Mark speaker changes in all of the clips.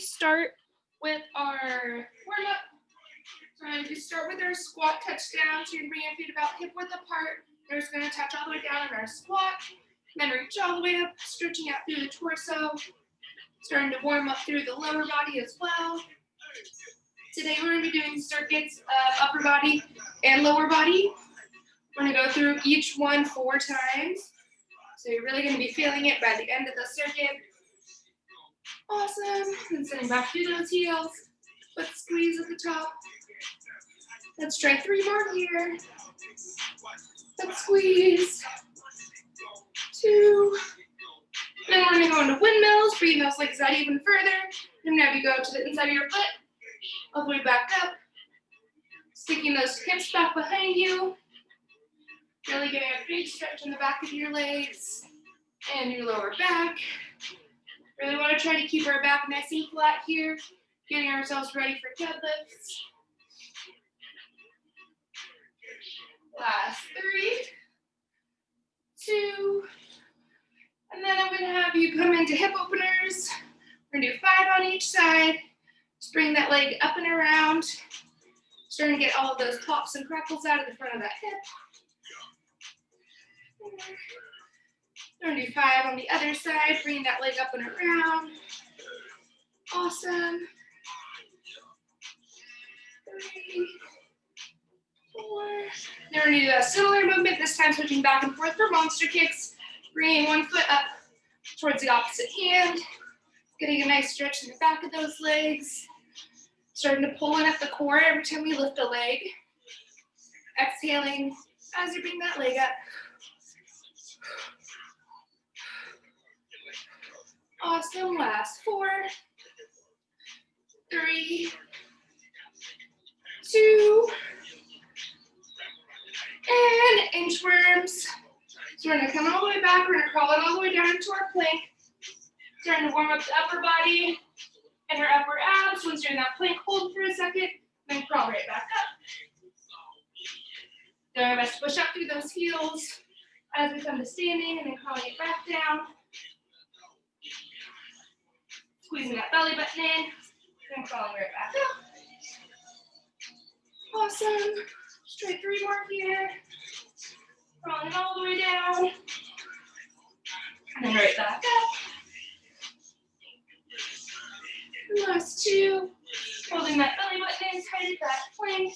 Speaker 1: Start with our warm-up. So we start with our squat touchdown. So you're gonna bring your feet about hip width apart. We're just gonna touch all the way down in our squat. Then reach all the way up, stretching out through the torso. Starting to warm up through the lower body as well. Today we're gonna be doing circuits of upper body and lower body. We're gonna go through each one 4 times. So you're really gonna be feeling it by the end of the circuit. Awesome. And sitting back through those heels. Foot squeeze at the top. Let's try 3 more here. Foot squeeze. 2. Then we're gonna go into windmills, bring those legs out even further. And now you go to the inside of your foot, all the way back up. Sticking those hips back behind you. Really getting a big stretch in the back of your legs and your lower back. Really want to try to keep our back nice and flat here, getting ourselves ready for deadlifts. Last 3, 2, and then I'm going to have you come into hip openers. We're going to do 5 on each side. Just bring that leg up and around. Starting to get all of those pops and crackles out of the front of that hip. We're going to do 5 on the other side, bringing that leg up and around. Awesome. 3, 4. Then we're going to do a similar movement, this time switching back and forth for monster kicks. Bringing one foot up towards the opposite hand. Getting a nice stretch in the back of those legs. Starting to pull in at the core every time we lift a leg. Exhaling as you bring that leg up. Awesome. Last 4, 3, 2, and inchworms. So we're going to come all the way back. We're going to crawl it all the way down into our plank. Starting to warm up the upper body and our upper abs. Once you're in that plank, hold for a second, then crawl right back up. Do our best to push up through those heels as we come to standing and then crawling it back down. Squeezing that belly button in, then crawling right back up. Awesome. Just try 3 more here. Crawling all the way down. And then right back up. And last 2. Holding that belly button in tight at that plank.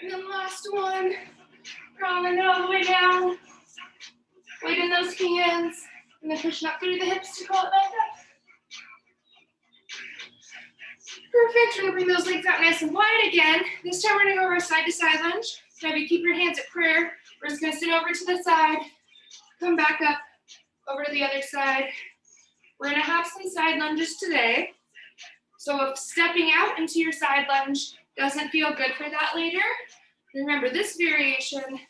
Speaker 1: And then last 1. Crawling all the way down. Weight in those hands. And then pushing up through the hips to crawl it back up. Perfect. We're going to bring those legs out nice and wide again. This time we're going to go over a side-to-side lunge. So if you keep your hands at prayer, we're just going to sit over to the side, come back up, over to the other side. We're going to have some side lunges today. So if stepping out into your side lunge doesn't feel good for that later, remember this variation,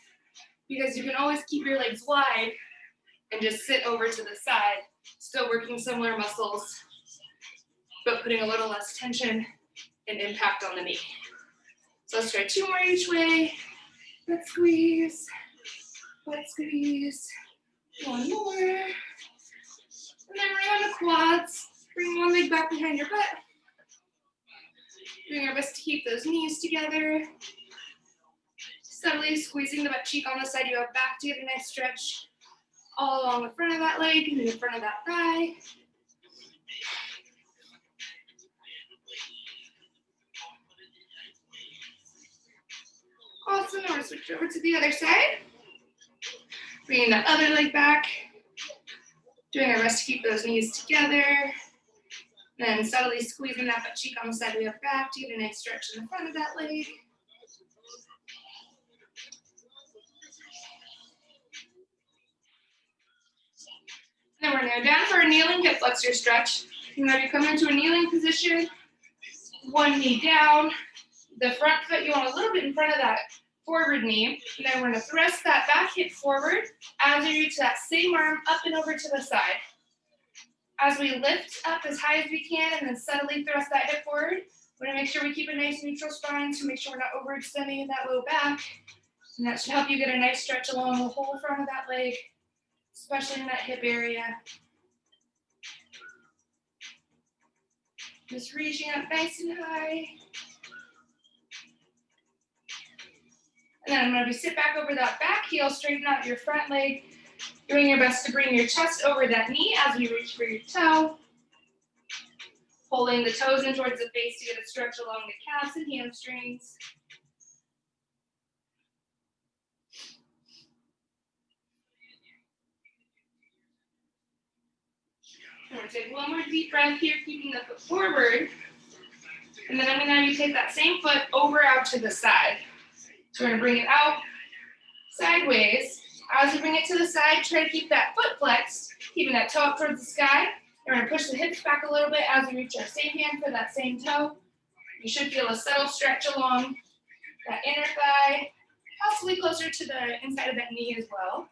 Speaker 1: because you can always keep your legs wide and just sit over to the side, still working similar muscles, but putting a little less tension and impact on the knee. So let's try 2 more each way. Foot squeeze, foot squeeze. 1 more. And then we're on the quads. Bring one leg back behind your butt. Doing our best to keep those knees together. Subtly squeezing the butt cheek on the side you have back to get a nice stretch all along the front of that leg and the front of that thigh. Awesome. Now we're going to switch over to the other side. Bringing that other leg back. Doing our best to keep those knees together. Then subtly squeezing that butt cheek on the side we have back to get a nice stretch in the front of that leg. Then we're going to go down for a kneeling hip flexor stretch. And then you come into a kneeling position, one knee down. The front foot, you want a little bit in front of that forward knee. And then we're going to thrust that back hip forward as we reach that same arm up and over to the side. As we lift up as high as we can and then subtly thrust that hip forward, we're going to make sure we keep a nice neutral spine to make sure we're not overextending in that low back. And that should help you get a nice stretch along the whole front of that leg, especially in that hip area. Just reaching up nice and high. And then I'm going to sit back over that back heel, straighten out your front leg, doing your best to bring your chest over that knee as you reach for your toe. Pulling the toes in towards the face to get a stretch along the calves and hamstrings. I'm going to take one more deep breath here, keeping the foot forward. And then I'm going to have you take that same foot over out to the side. So we're going to bring it out sideways. As you bring it to the side, try to keep that foot flexed, keeping that toe up towards the sky. We're going to push the hips back a little bit as we reach our same hand for that same toe. You should feel a subtle stretch along that inner thigh, possibly closer to the inside of that knee as well.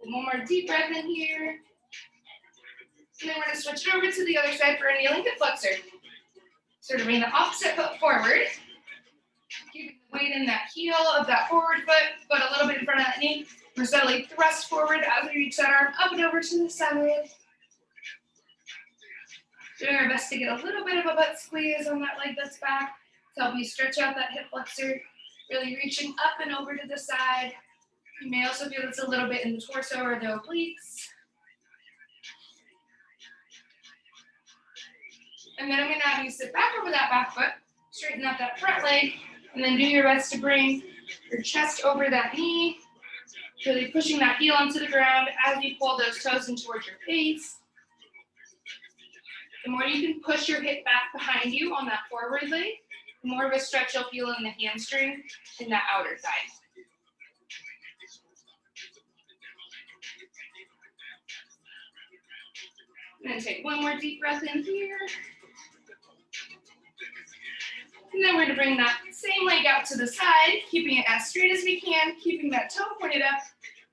Speaker 1: One more deep breath in here. And then we're going to switch it over to the other side for a kneeling hip flexor. So to bring the opposite foot forward, keeping the weight in that heel of that forward foot, but a little bit in front of that knee. We're steadily thrust forward as we reach that arm up and over to the side. Doing our best to get a little bit of a butt squeeze on that leg that's back to help you stretch out that hip flexor, really reaching up and over to the side. You may also feel this a little bit in the torso or the obliques. And then I'm going to have you sit back over that back foot, straighten out that front leg, and then do your best to bring your chest over that knee, really pushing that heel onto the ground as you pull those toes in towards your face. The more you can push your hip back behind you on that forward leg, the more of a stretch you'll feel in the hamstring and that outer thigh. I'm going to take one more deep breath in here. And then we're going to bring that same leg out to the side, keeping it as straight as we can, keeping that toe pointed up.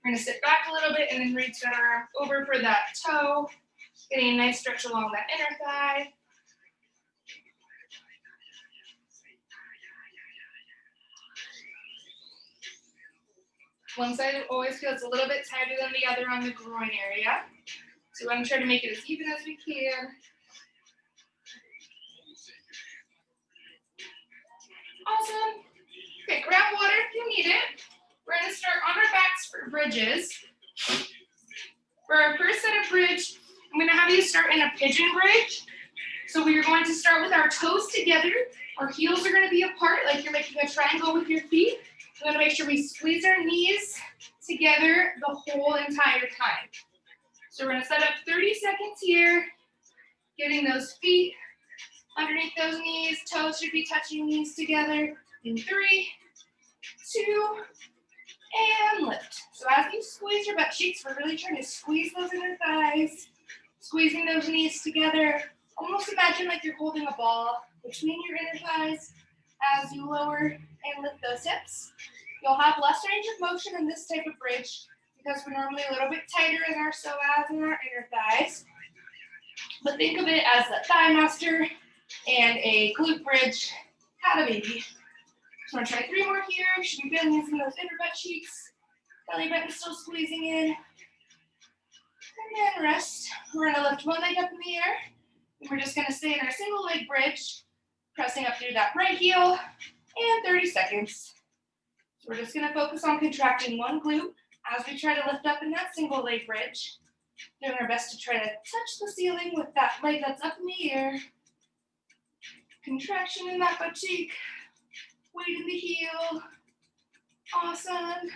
Speaker 1: We're going to sit back a little bit and then reach that arm over for that toe, getting a nice stretch along that inner thigh. One side always feels a little bit tighter than the other on the groin area. So we're going to try to make it as even as we can. Awesome. Okay, grab water if you need it. We're going to start on our backs for bridges. For our first set of bridge, I'm going to have you start in a pigeon bridge. So we are going to start with our toes together. Our heels are going to be apart, like you're making a triangle with your feet. We're going to make sure we squeeze our knees together the whole entire time. So we're going to set up 30 seconds here, getting those feet underneath those knees. Toes should be touching knees together in 3, 2, and lift. So as you squeeze your butt cheeks, we're really trying to squeeze those inner thighs, squeezing those knees together. Almost imagine like you're holding a ball between your inner thighs as you lower and lift those hips. You'll have less range of motion in this type of bridge because we're normally a little bit tighter in our psoas and our inner thighs. But think of it as a thigh master and a glute bridge. Had a baby. So I'm going to try 3 more here. Should be feeling some of those inner butt cheeks. Belly button still squeezing in. And then rest. We're going to lift one leg up in the air. And we're just going to stay in our single leg bridge, pressing up through that right heel, and 30 seconds. So we're just going to focus on contracting one glute as we try to lift up in that single leg bridge. Doing our best to try to touch the ceiling with that leg that's up in the air. Contraction in that butt cheek. Weight in the heel. Awesome.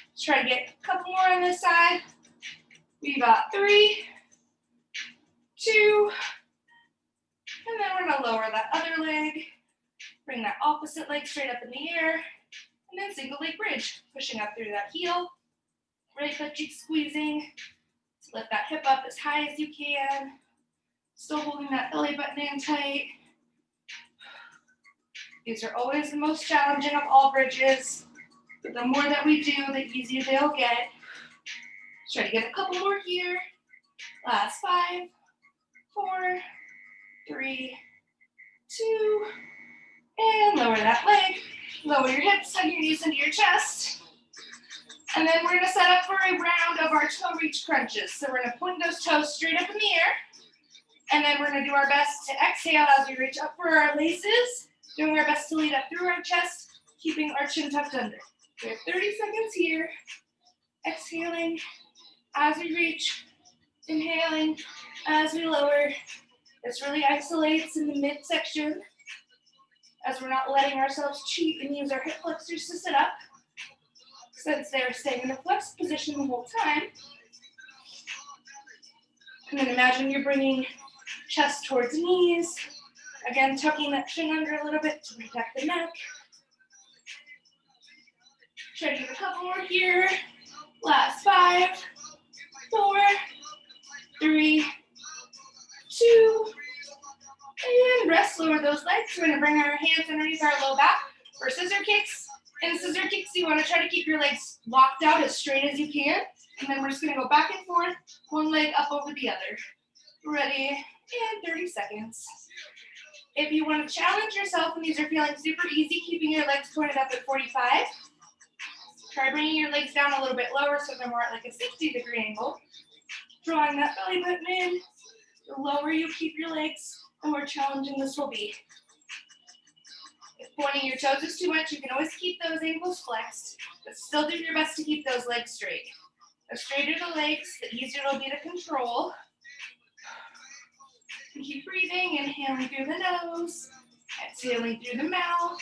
Speaker 1: Let's try to get a couple more on this side. We've got 3, 2, and then we're going to lower that other leg. Bring that opposite leg straight up in the air. And then single leg bridge. Pushing up through that heel. Right butt cheek squeezing. To lift that hip up as high as you can. Still holding that belly button in tight. These are always the most challenging of all bridges. But the more that we do, the easier they'll get. Let's try to get a couple more here. Last 5, 4, 3, 2, and lower that leg. Lower your hips, hug your knees into your chest. And then we're gonna set up for a round of our toe reach crunches. So we're gonna point those toes straight up in the air. And then we're gonna do our best to exhale as we reach up for our laces, doing our best to lead up through our chest, keeping our chin tucked under. We have 30 seconds here. Exhaling as we reach, inhaling as we lower. This really isolates in the midsection as we're not letting ourselves cheat and use our hip flexors to sit up, since they're staying in a flexed position the whole time. And then imagine you're bringing chest towards knees. Again, tucking that chin under a little bit to protect the neck. Try to do a couple more here. Last 5, 4, 3, 2, and rest. Lower those legs. We're gonna bring our hands underneath our low back for scissor kicks. In scissor kicks, you wanna try to keep your legs locked out as straight as you can. And then we're just gonna go back and forth, one leg up over the other. Ready, and 30 seconds. If you wanna challenge yourself and these are feeling super easy, keeping your legs pointed up at 45, try bringing your legs down a little bit lower so they're more at like a 60-degree angle. Drawing that belly button in. The lower you keep your legs, the more challenging this will be. If pointing your toes is too much, you can always keep those ankles flexed, but still do your best to keep those legs straight. The straighter the legs, the easier it'll be to control. And keep breathing, inhaling through the nose, exhaling through the mouth.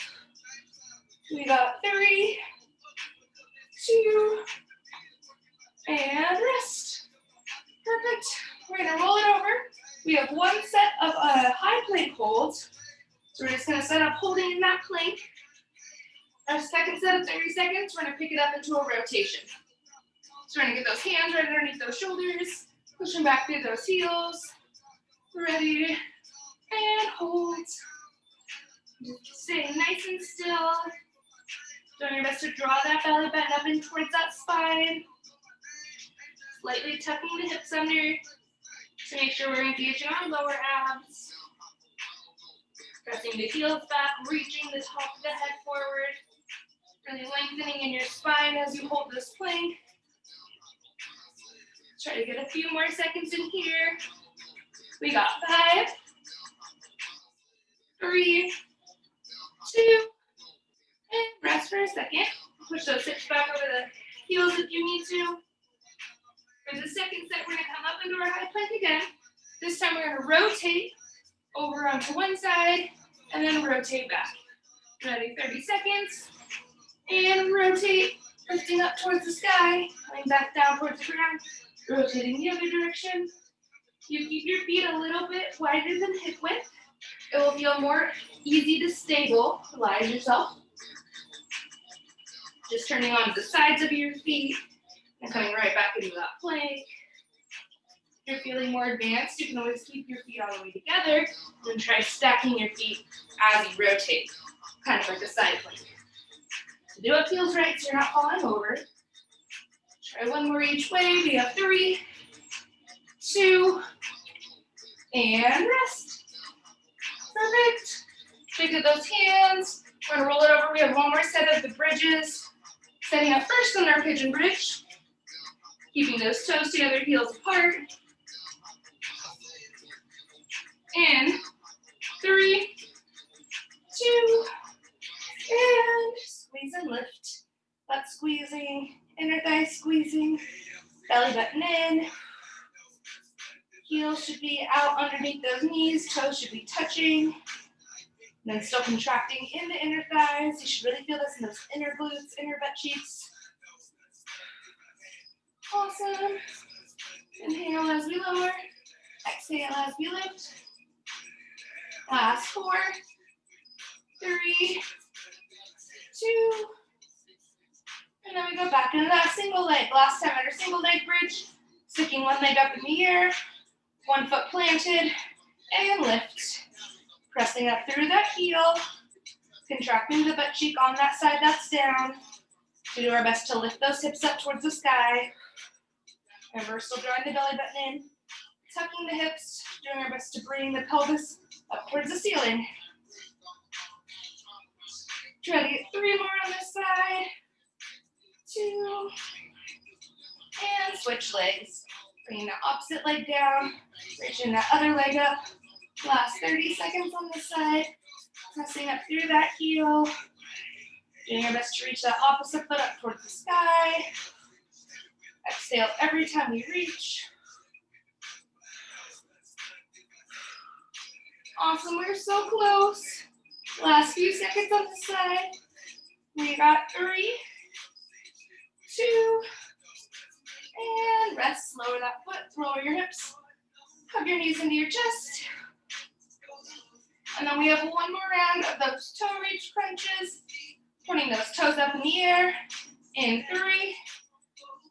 Speaker 1: We got 3, 2, and rest. Perfect. We're gonna roll it over. We have one set of high plank holds. So we're just gonna set up holding in that plank. Our second set of 30 seconds, we're gonna pick it up into a rotation. So we're gonna get those hands right underneath those shoulders, pushing back through those heels. Ready, and hold. Staying nice and still. Doing your best to draw that belly button up in towards that spine. Slightly tucking the hips under to make sure we're engaging our lower abs. Pressing the heels back, reaching the top of the head forward. Really lengthening in your spine as you hold this plank. Try to get a few more seconds in here. We got 5, 3, 2, and rest for a second. Push those hips back over the heels if you need to. For the second set, we're gonna come up into our high plank again. This time we're gonna rotate over onto one side and then rotate back. Ready, 30 seconds. And rotate, lifting up towards the sky, coming back down towards the ground, rotating the other direction. You keep your feet a little bit wider than hip width. It will feel more easy to stabilize yourself. Just turning on the sides of your feet and coming right back into that plank. If you're feeling more advanced, you can always keep your feet all the way together and try stacking your feet as you rotate, kind of like a side plank. So do what feels right so you're not falling over. Try one more each way. We have 3, 2, and rest. Perfect. Pick up those hands. We're gonna roll it over. We have one more set of the bridges. Setting up first on our pigeon bridge. Keeping those toes together, heels apart. In 3, 2, and squeeze and lift. Butt squeezing, inner thigh squeezing, belly button in. Heels should be out underneath those knees, toes should be touching. And then still contracting in the inner thighs. You should really feel this in those inner glutes, inner butt cheeks. Awesome. Inhale as we lower. Exhale as we lift. Last 4, 3, 2. And then we go back into that single leg. Last time under single leg bridge. Sticking one leg up in the air. One foot planted. And lift. Pressing up through that heel. Contracting the butt cheek on that side that's down. We do our best to lift those hips up towards the sky. And we're still drawing the belly button in. Tucking the hips. Doing our best to bring the pelvis up towards the ceiling. Try to get 3 more on this side. 2, and switch legs. Bringing the opposite leg down, reaching that other leg up. Last 30 seconds on this side. Pressing up through that heel. Doing your best to reach that opposite foot up towards the sky. Exhale every time we reach. Awesome, we're so close. Last few seconds on this side. We got 3, 2, and rest. Lower that foot, lower your hips. Hug your knees into your chest. And then we have one more round of those toe reach crunches. Pointing those toes up in the air. In 3,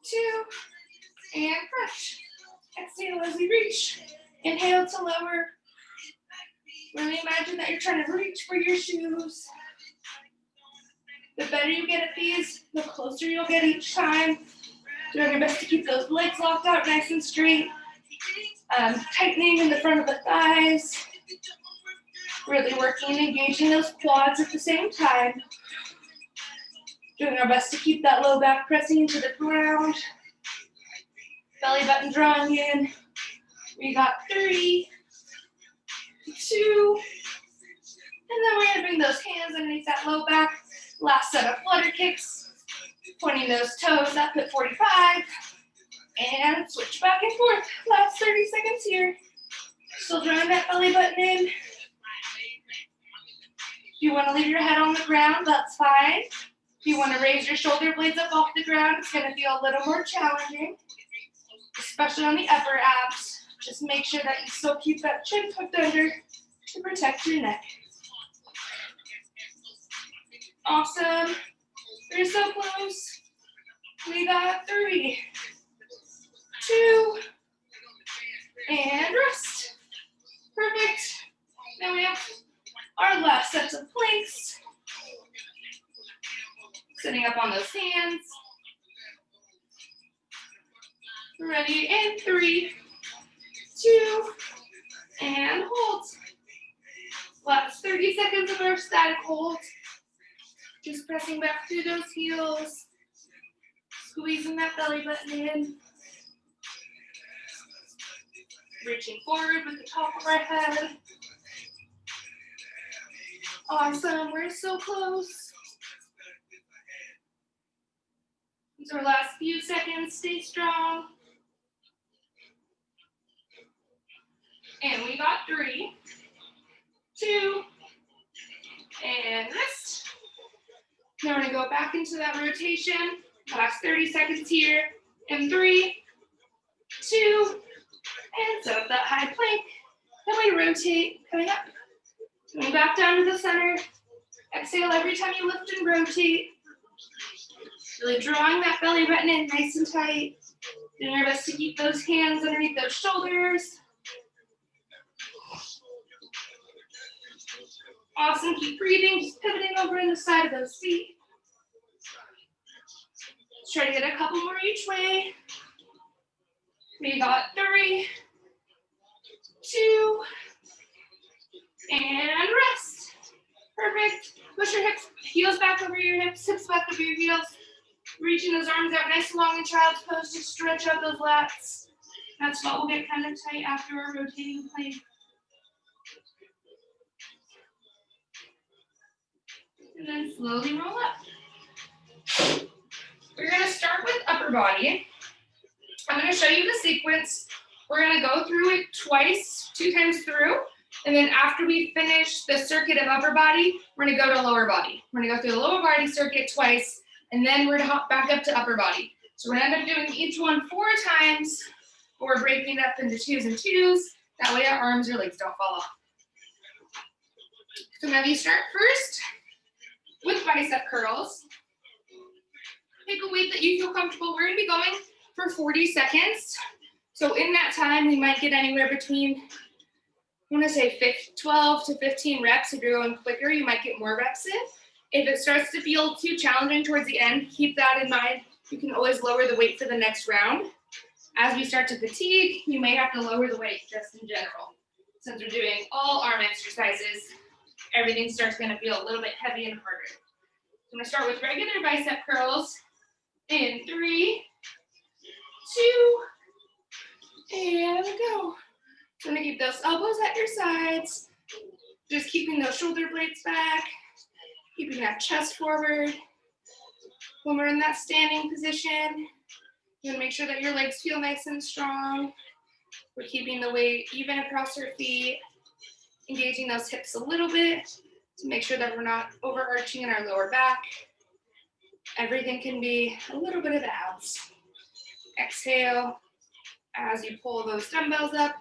Speaker 1: 2, and crunch. Exhale as we reach. Inhale to lower. Really imagine that you're trying to reach for your shoes. The better you get at these, the closer you'll get each time. Doing your best to keep those legs locked out nice and straight. Tightening in the front of the thighs. Really working and engaging those quads at the same time. Doing our best to keep that low back pressing into the ground. Belly button drawing in. We got 3, 2, and then we're gonna bring those hands underneath that low back. Last set of flutter kicks. Pointing those toes up at 45. And switch back and forth. Last 30 seconds here. Still drawing that belly button in. If you want to leave your head on the ground, that's fine. If you want to raise your shoulder blades up off the ground, it's going to feel a little more challenging, especially on the upper abs. Just make sure that you still keep that chin tucked under to protect your neck. Awesome. We're so close. We got 3, 2, and rest. Perfect. Now we have our last sets of planks. Sitting up on those hands. Ready in 3, 2, and hold. Last 30 seconds of our static hold. Just pressing back through those heels. Squeezing that belly button in. Reaching forward with the top of our head. Awesome, we're so close. These are our last few seconds, stay strong. And we got 3, 2, and rest. Now we're gonna go back into that rotation. Last 30 seconds here. In 3, 2, and set up that high plank. Then we rotate, coming up. Coming back down to the center. Exhale every time you lift and rotate. Really drawing that belly button in nice and tight. Doing your best to keep those hands underneath those shoulders. Awesome, keep breathing, just pivoting over in the side of those feet. Let's try to get a couple more each way. We got 3, 2, and rest. Perfect. Push your hips, heels back over your hips, hips back over your heels. Reaching those arms out nice and long in child's pose to stretch out those lats. That's what will get kind of tight after our rotating plank. And then slowly roll up. We're gonna start with upper body. I'm gonna show you the sequence. We're gonna go through it twice, 2 times through. And then after we finish the circuit of upper body, we're gonna go to lower body. We're gonna go through the lower body circuit twice, and then we're gonna hop back up to upper body. So we're gonna end up doing each one 4 times, but we're breaking it up into 2s and 2s. That way our arms or legs don't fall off. So now you start first with bicep curls. Pick a weight that you feel comfortable. We're gonna be going for 40 seconds. So in that time, we might get anywhere between, I wanna say 12 to 15 reps. If you're going quicker, you might get more reps in. If it starts to feel too challenging towards the end, keep that in mind. You can always lower the weight for the next round. As we start to fatigue, you may have to lower the weight just in general. Since we're doing all arm exercises, everything starts gonna feel a little bit heavy and harder. I'm gonna start with regular bicep curls. In 3, 2, and go. So I'm gonna keep those elbows at your sides, just keeping those shoulder blades back, keeping that chest forward. When we're in that standing position, you wanna make sure that your legs feel nice and strong. We're keeping the weight even across our feet, engaging those hips a little bit to make sure that we're not overarching in our lower back. Everything can be a little bit of balance. Exhale as you pull those dumbbells up.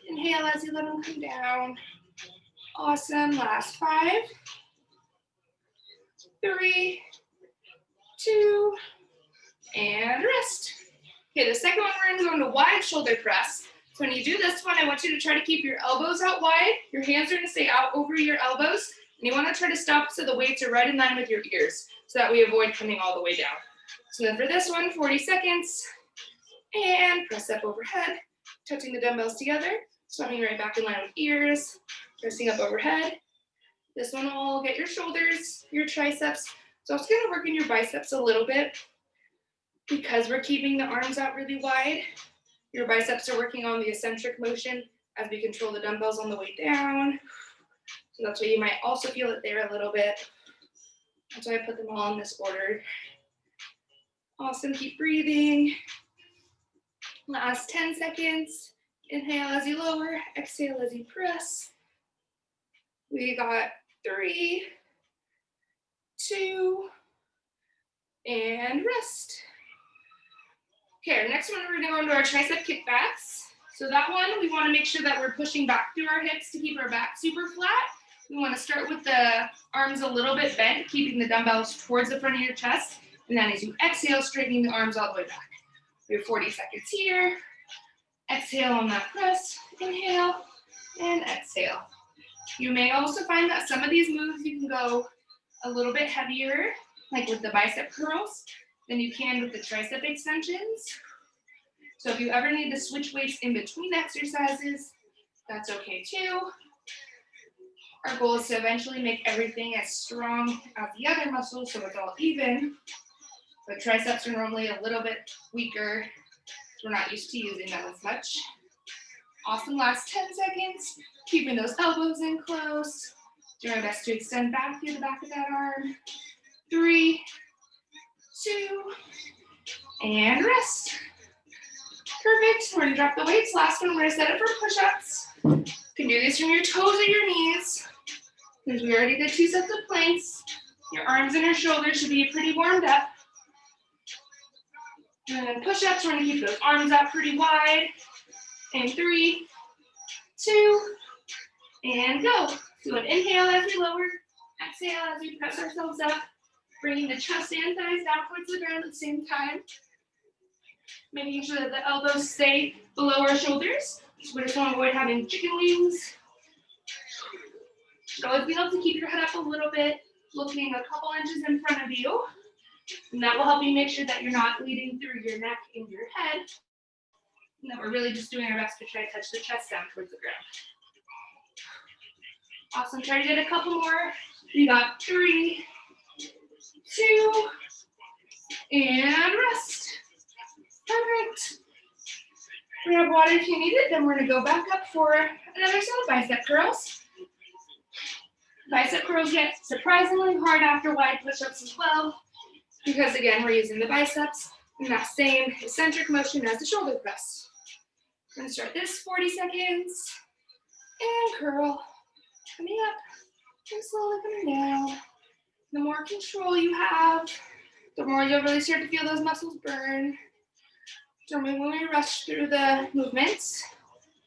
Speaker 1: Inhale as you let them come down. Awesome. Last 5, 3, 2, and rest. Okay, the second one we're gonna go into wide shoulder press. So when you do this one, I want you to try to keep your elbows out wide. Your hands are gonna stay out over your elbows. And you wanna try to stop so the weights are right in line with your ears so that we avoid coming all the way down. So then for this one, 40 seconds. And press up overhead, touching the dumbbells together, swapping right back in line with ears, pressing up overhead. This one will get your shoulders, your triceps. So it's gonna work in your biceps a little bit because we're keeping the arms out really wide. Your biceps are working on the eccentric motion as we control the dumbbells on the way down. So that's why you might also feel it there a little bit. That's why I put them all in this order. Awesome, keep breathing. Last 10 seconds. Inhale as you lower, exhale as you press. We got 3, 2, and rest. Okay, our next one, we're gonna go into our tricep kickbacks. So that one, we wanna make sure that we're pushing back through our hips to keep our back super flat. We wanna start with the arms a little bit bent, keeping the dumbbells towards the front of your chest. And then as you exhale, straightening the arms all the way back. We have 40 seconds here. Exhale on that press, inhale, and exhale. You may also find that some of these moves you can go a little bit heavier, like with the bicep curls, than you can with the tricep extensions. So if you ever need to switch weights in between exercises, that's okay too. Our goal is to eventually make everything as strong as the other muscles so it's all even. But triceps are normally a little bit weaker. We're not used to using them as much. Awesome, last 10 seconds. Keeping those elbows in close. Do our best to extend back through the back of that arm. 3, 2, and rest. Perfect, we're gonna drop the weights. Last one, we're gonna set it for push-ups. You can do these from your toes or your knees. Because we already did 2 sets of planks. Your arms and your shoulders should be pretty warmed up. And then push-ups, we're gonna keep those arms out pretty wide. And 3, 2, and go. So an inhale as we lower, exhale as we press ourselves up, bringing the chest and thighs down towards the ground at the same time. Making sure that the elbows stay below our shoulders. So we just want to avoid having chicken wings. Should always be able to keep your head up a little bit, looking a couple inches in front of you. And that will help you make sure that you're not bleeding through your neck and your head. And that we're really just doing our best to try to touch the chest down towards the ground. Awesome, try to get a couple more. We got 3, 2, and rest. Perfect. Grab water if you need it, then we're gonna go back up for another set of bicep curls. Bicep curls get surprisingly hard after wide push-ups as well, because again, we're using the biceps in that same eccentric motion as the shoulder press. We're gonna start this 40 seconds, and curl, coming up, and slowly coming down. The more control you have, the more you'll really start to feel those muscles burn. So when we rush through the movements,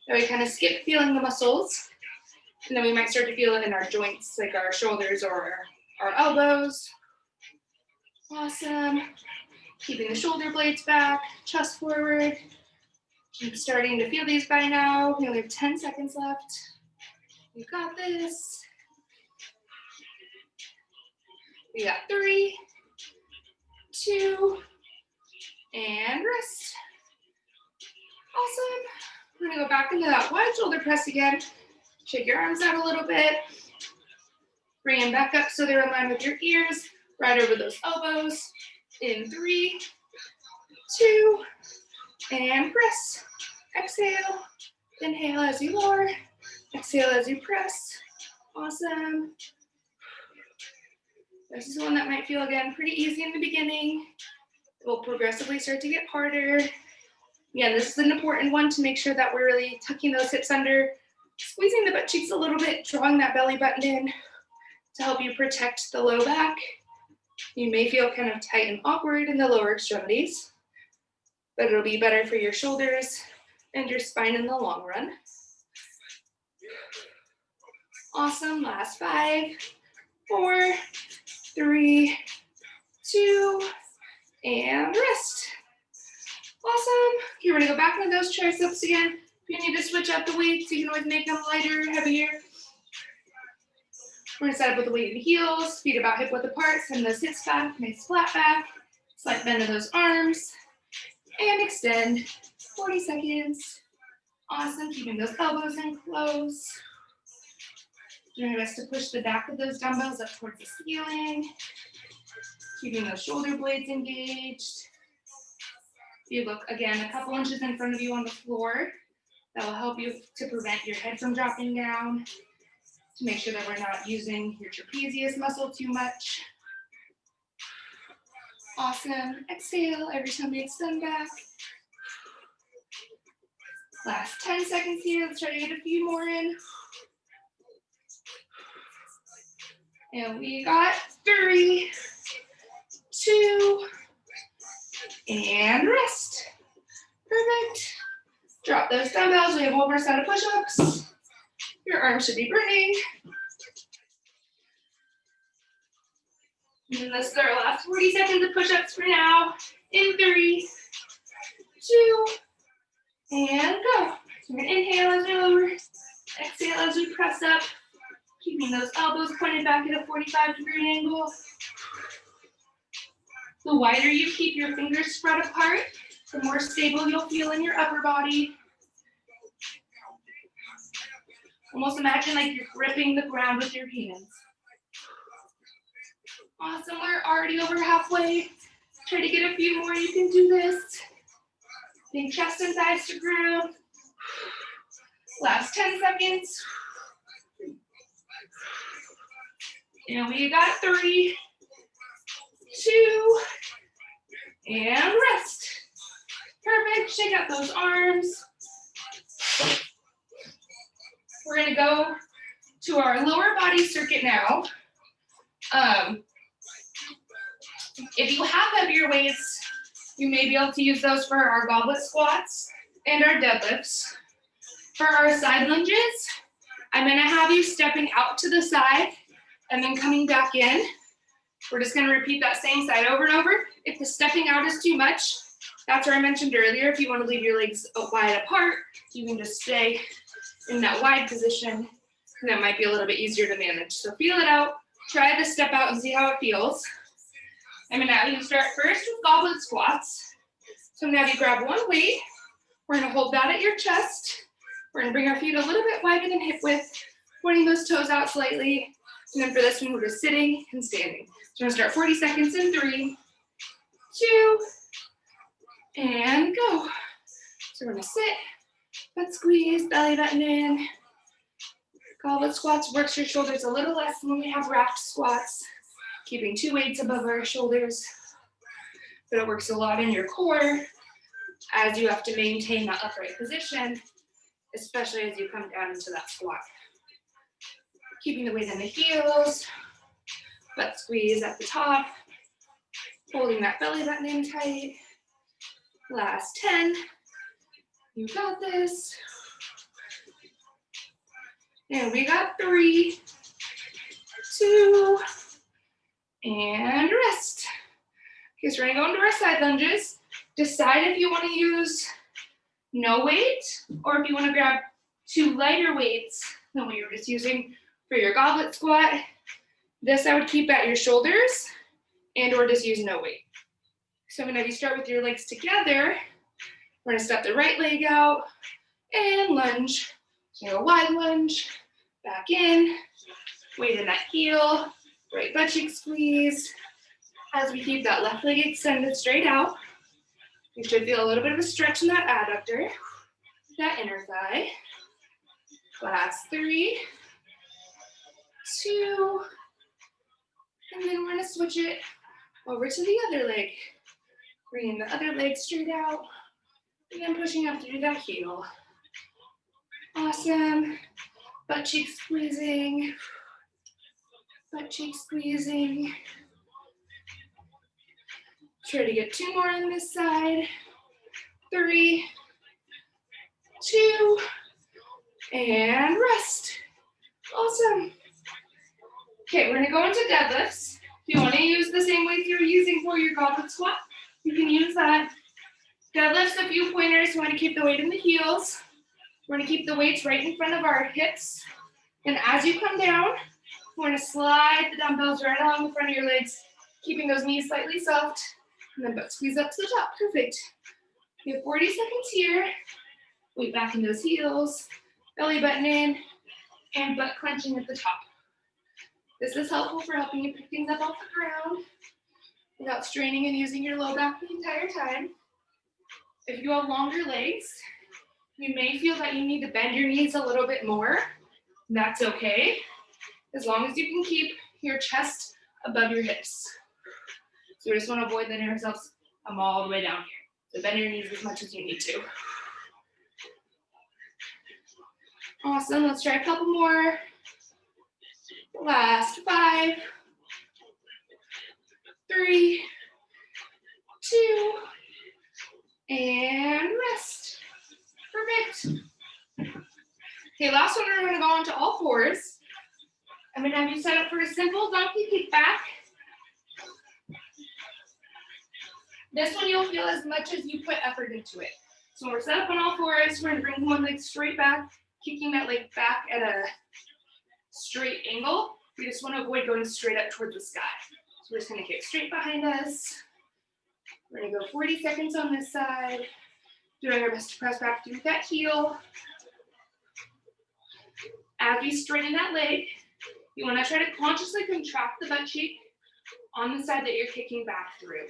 Speaker 1: then we kind of skip feeling the muscles, and then we might start to feel it in our joints, like our shoulders or our elbows. Awesome. Keeping the shoulder blades back, chest forward. I'm starting to feel these by now. We only have 10 seconds left. You got this. We got 3, 2, and rest. Awesome. We're gonna go back into that wide shoulder press again. Shake your arms out a little bit. Bring them back up so they're in line with your ears, right over those elbows. In 3, 2, and press. Exhale, inhale as you lower, exhale as you press. Awesome. This is one that might feel, again, pretty easy in the beginning. It will progressively start to get harder. Again, this is an important one to make sure that we're really tucking those hips under, squeezing the butt cheeks a little bit, drawing that belly button in to help you protect the low back. You may feel kind of tight and awkward in the lower extremities, but it'll be better for your shoulders and your spine in the long run. Awesome, last 5, 4, 3, 2, and rest. Awesome. Okay, we're gonna go back into those triceps again. If you need to switch out the weights, you can always make them lighter, heavier. We're gonna set up with the weight in the heels, feet about hip width apart, send those hips back, nice flat back, slight bend of those arms, and extend, 40 seconds. Awesome, keeping those elbows in close. Doing your best to push the back of those dumbbells up towards the ceiling. Keeping those shoulder blades engaged. You look, again, a couple inches in front of you on the floor. That will help you to prevent your head from dropping down, to make sure that we're not using your trapezius muscle too much. Awesome. Exhale every time we extend back. Last 10 seconds here. Let's try to get a few more in. And we got 3, 2, and rest. Perfect. Drop those dumbbells. We have one more set of push-ups. Your arms should be burning. And this is our last 40 seconds of push-ups for now. In 3, 2, and go. So we're gonna inhale as we lower, exhale as we press up, keeping those elbows pointed back at a 45-degree angle. The wider you keep your fingers spread apart, the more stable you'll feel in your upper body. Almost imagine like you're gripping the ground with your hands. Awesome, we're already over halfway. Try to get a few more, you can do this. Bring chest and thighs to ground. Last 10 seconds. And we got 3, 2, and rest. Perfect, shake out those arms. We're gonna go to our lower body circuit now. If you have heavier weights, you may be able to use those for our goblet squats and our deadlifts. For our side lunges, I'm gonna have you stepping out to the side and then coming back in. We're just gonna repeat that same side over and over. If the stepping out is too much, that's where I mentioned earlier, if you wanna leave your legs wide apart, you can just stay in that wide position, and that might be a little bit easier to manage. So feel it out, try to step out and see how it feels. I'm gonna have you start first with goblet squats. So I'm gonna have you grab one weight, we're gonna hold that at your chest, we're gonna bring our feet a little bit wider than hip width, pointing those toes out slightly, and then for this one, we're just sitting and standing. So I'm gonna start 40 seconds in 3, 2, and go. So we're gonna sit, butt squeeze, belly button in. Goblet squats works your shoulders a little less than when we have racked squats, keeping 2 weights above our shoulders, but it works a lot in your core as you have to maintain that upright position, especially as you come down into that squat. Keeping the weight in the heels, butt squeeze at the top, holding that belly button in tight. Last 10, you got this. And we got 3, 2, and rest. Okay, so we're gonna go into our side lunges. Decide if you wanna use no weight or if you wanna grab 2 lighter weights than what you were just using for your goblet squat. This I would keep at your shoulders and or just use no weight. So I'm gonna have you start with your legs together. We're gonna step the right leg out and lunge. So a wide lunge, back in, weight in that heel, right butt cheek squeeze. As we keep that left leg extended straight out. You should feel a little bit of a stretch in that adductor, that inner thigh. Last 3, 2, and then we're gonna switch it over to the other leg. Bringing the other leg straight out, and then pushing up through that heel. Awesome. Butt cheek squeezing. Butt cheek squeezing. Try to get 2 more on this side. 3, 2, and rest. Awesome. Okay, we're gonna go into deadlifts. If you wanna use the same weights you're using for your goblet squat, you can use that. Deadlifts, a few pointers. You wanna keep the weight in the heels. We're gonna keep the weights right in front of our hips. And as you come down, we're gonna slide the dumbbells right along the front of your legs, keeping those knees slightly soft, and then butt squeeze up to the top. Perfect. We have 40 seconds here. Weight back in those heels, belly button in, and butt clenching at the top. This is helpful for helping you pick things up off the ground without straining and using your low back the entire time. If you have longer legs, you may feel that you need to bend your knees a little bit more. That's okay, as long as you can keep your chest above your hips. So we just want to avoid letting ourselves come all the way down here. So bend your knees as much as you need to. Awesome, let's try a couple more. Last 5, 3, 2, and rest. Perfect. Okay, last one, we're gonna go onto all fours. I'm gonna have you set up for a simple donkey kick back. This one you'll feel as much as you put effort into it. So when we're set up on all fours, we're gonna bring one leg straight back, kicking that leg back at a straight angle. We just want to avoid going straight up towards the sky. So we're just gonna kick straight behind us. We're gonna go 40 seconds on this side, doing our best to press back through that heel. As we straighten that leg, you want to try to consciously contract the butt cheek on the side that you're kicking back through.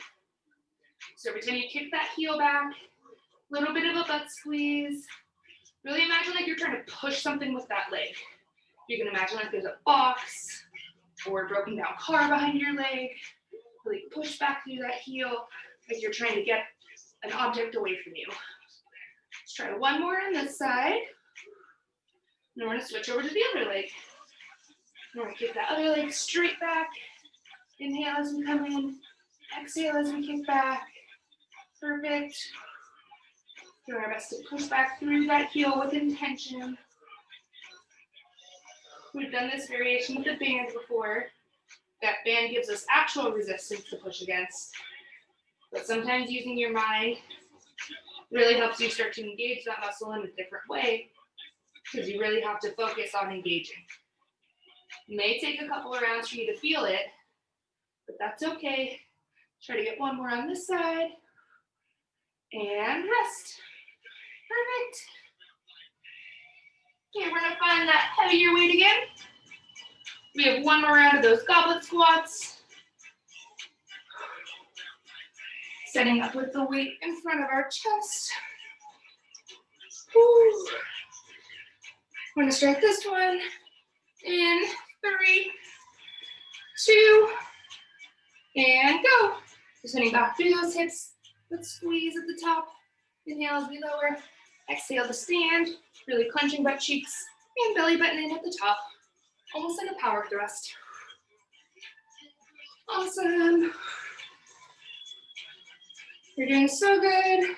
Speaker 1: So every time you kick that heel back, a little bit of a butt squeeze. Really imagine like you're trying to push something with that leg. You can imagine like there's a box or a broken down car behind your leg. Really push back through that heel like you're trying to get an object away from you. Let's try one more on this side. And we're gonna switch over to the other leg. And we're gonna kick that other leg straight back. Inhale as we come in. Exhale as we kick back. Perfect. Doing our best to push back through that heel with intention. We've done this variation with the band before. That band gives us actual resistance to push against. But sometimes using your mind really helps you start to engage that muscle in a different way, because you really have to focus on engaging. It may take a couple of rounds for you to feel it, but that's okay. Try to get one more on this side. And rest. Perfect. Okay, we're gonna find that heavier weight again. We have one more round of those goblet squats. Setting up with the weight in front of our chest. Woo. We're gonna start this one in 3, 2, and go. Just heading back through those hips. Let's squeeze at the top. Inhale as we lower. Exhale to stand. Really clenching butt cheeks and belly button in at the top. Almost like a power thrust. Awesome. You're doing so good.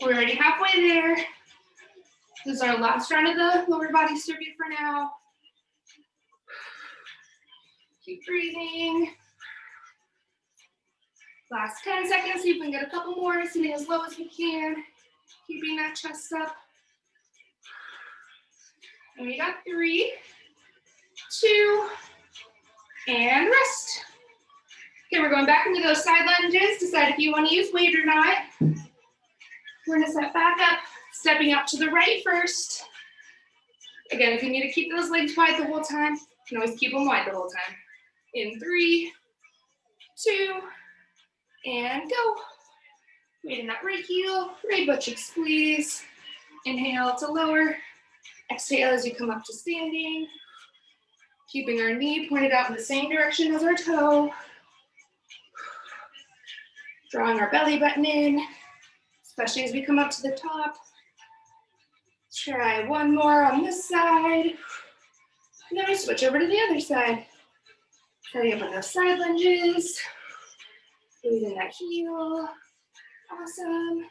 Speaker 1: We're already halfway there. This is our last round of the lower body circuit for now. Keep breathing. Last 10 seconds, see if we can get a couple more, sitting as low as we can, keeping that chest up. And we got 3, 2, and rest. Okay, we're going back into those side lunges. Decide if you want to use weight or not. We're gonna set back up, stepping up to the right first. Again, if you need to keep those legs wide the whole time, you can always keep them wide the whole time. In 3, 2, And go. Weight in that right heel, right butt cheek squeeze. Inhale to lower. Exhale as you come up to standing. Keeping our knee pointed out in the same direction as our toe. Drawing our belly button in, especially as we come up to the top. Try one more on this side. And then we switch over to the other side. Starting up on those side lunges. Weight in that heel. Awesome.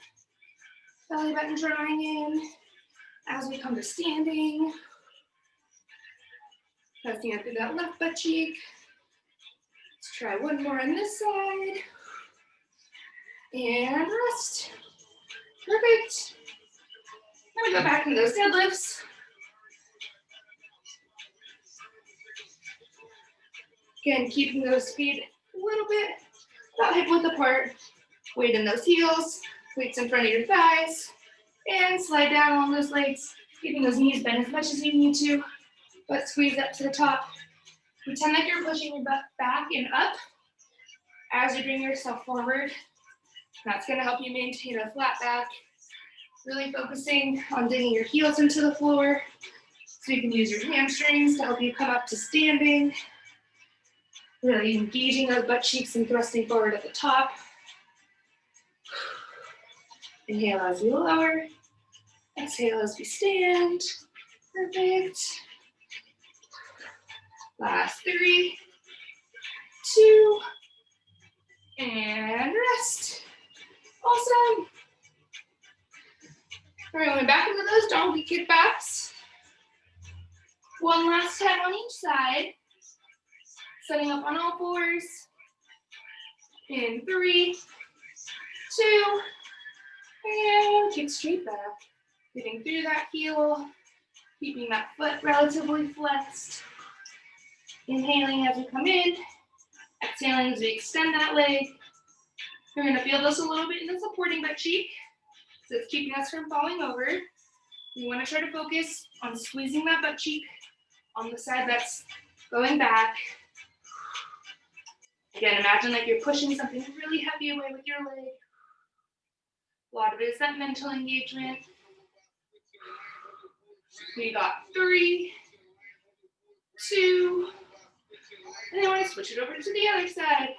Speaker 1: Belly button drawing in as we come to standing. Pressing up through that left butt cheek. Let's try one more on this side. And rest. Perfect. Then we go back into those deadlifts. Again, keeping those feet a little bit about hip width apart. Weight in those heels. Weights in front of your thighs. And slide down along those legs, keeping those knees bent as much as you need to, but squeeze up to the top. Pretend like you're pushing your butt back and up as you bring yourself forward. That's going to help you maintain a flat back. Really focusing on digging your heels into the floor so you can use your hamstrings to help you come up to standing. Really engaging those butt cheeks and thrusting forward at the top. Inhale as you lower. Exhale as we stand. Perfect. Last 3, 2, and rest. Awesome. All right, going back into those donkey kickbacks. One last time on each side. Setting up on all fours. In 3, 2, and kick straight back. Getting through that heel, keeping that foot relatively flexed. Inhaling as we come in, exhaling as we extend that leg. You're gonna feel this a little bit in the supporting butt cheek, so it's keeping us from falling over. You wanna try to focus on squeezing that butt cheek on the side that's going back. Again, imagine like you're pushing something really heavy away with your leg. A lot of it is that mental engagement. We got 3, 2, and then we're gonna switch it over to the other side.